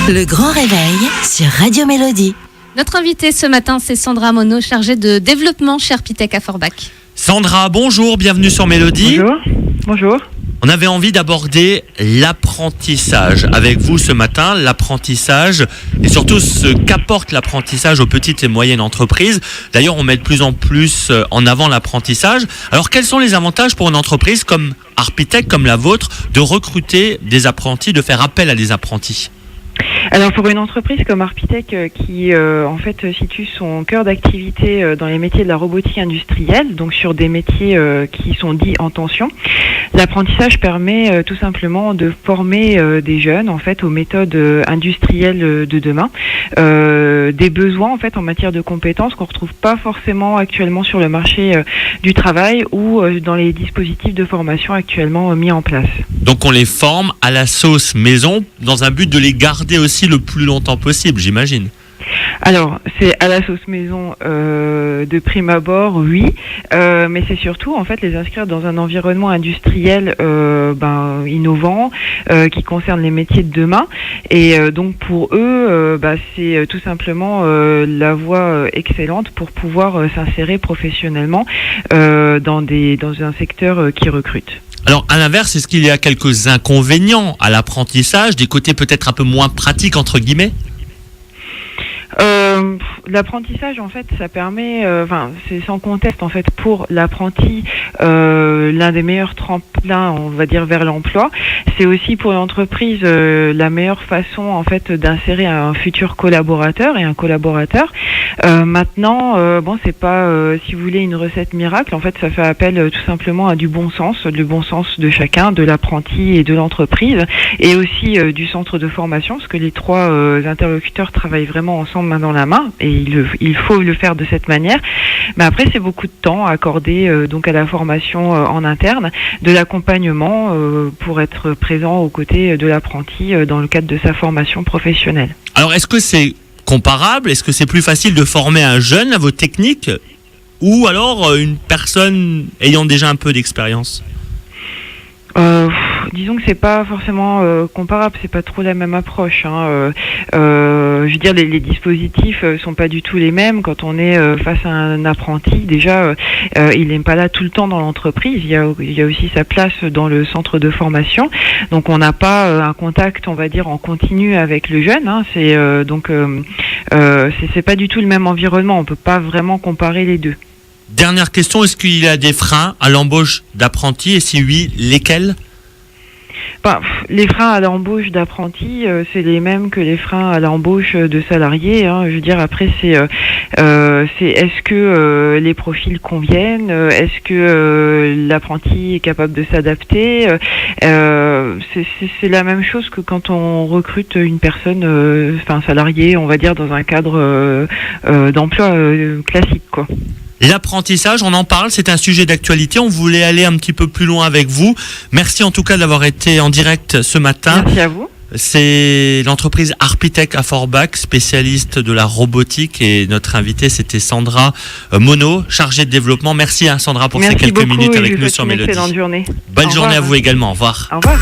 Le grand réveil sur Radio Mélodie. Notre invitée ce matin, c'est Sandra Monod, chargée de développement chez Arpitech à Forbach. Sandra, bonjour, bienvenue sur Mélodie. Bonjour. On avait envie d'aborder l'apprentissage avec vous ce matin, l'apprentissage et surtout ce qu'apporte l'apprentissage aux petites et moyennes entreprises. D'ailleurs, on met de plus en plus en avant l'apprentissage. Alors, quels sont les avantages pour une entreprise comme Arpitech, comme la vôtre, de recruter des apprentis, de faire appel à des apprentis ? Alors pour une entreprise comme Arpitech qui en fait situe son cœur d'activité dans les métiers de la robotique industrielle, donc sur des métiers qui sont dits en tension, l'apprentissage permet tout simplement de former des jeunes en fait aux méthodes industrielles de demain, des besoins en fait en matière de compétences qu'on retrouve pas forcément actuellement sur le marché du travail ou dans les dispositifs de formation actuellement mis en place. Donc on les forme à la sauce maison dans un but de les garder aussi le plus longtemps possible, j'imagine. Alors, c'est à la sauce maison de prime abord, oui, mais c'est surtout en fait les inscrire dans un environnement industriel innovant qui concerne les métiers de demain. Et donc pour eux, c'est tout simplement la voie excellente pour pouvoir s'insérer professionnellement dans un secteur qui recrute. Alors, à l'inverse, est-ce qu'il y a quelques inconvénients à l'apprentissage, des côtés peut-être un peu moins pratiques, entre guillemets ? L'apprentissage, en fait, ça permet, c'est sans conteste, en fait, pour l'apprenti, l'un des meilleurs tremplins, on va dire, vers l'emploi. C'est aussi pour l'entreprise la meilleure façon, en fait, d'insérer un futur collaborateur et un collaborateur. Maintenant, c'est pas, si vous voulez, une recette miracle. En fait, ça fait appel tout simplement à du bon sens, le bon sens de chacun, de l'apprenti et de l'entreprise, et aussi du centre de formation, parce que les trois interlocuteurs travaillent vraiment ensemble main dans la main, et il faut le faire de cette manière. Mais après, c'est beaucoup de temps accordé donc à la formation en interne, de l'accompagnement pour être présent aux côtés de l'apprenti dans le cadre de sa formation professionnelle. Alors, est-ce que c'est comparable ? Est-ce que c'est plus facile de former un jeune à vos techniques ou alors une personne ayant déjà un peu d'expérience ? Disons que c'est pas forcément comparable, c'est pas trop la même approche. Je veux dire, les dispositifs sont pas du tout les mêmes. Quand on est face à un apprenti, déjà, il n'est pas là tout le temps dans l'entreprise. Il y a aussi sa place dans le centre de formation. Donc, on n'a pas un contact, on va dire, en continu avec le jeune. C'est pas du tout le même environnement. On peut pas vraiment comparer les deux. Dernière question, est-ce qu'il y a des freins à l'embauche d'apprentis et si oui, lesquels ? Les freins à l'embauche d'apprentis, c'est les mêmes que les freins à l'embauche de salariés. Je veux dire, après, c'est est-ce que les profils conviennent ? Est-ce que l'apprenti est capable de s'adapter ? C'est la même chose que quand on recrute une personne, salarié, on va dire, dans un cadre d'emploi classique, quoi. L'apprentissage, on en parle, c'est un sujet d'actualité. On voulait aller un petit peu plus loin avec vous. Merci en tout cas d'avoir été en direct ce matin. Merci à vous. C'est l'entreprise Arpitech à Forbach, spécialiste de la robotique. Et notre invitée, c'était Sandra Monod, chargée de développement. Merci Sandra pour ces quelques minutes avec nous sur Mélodie. Excellente journée. Bonne journée à vous également. Au revoir. Au revoir.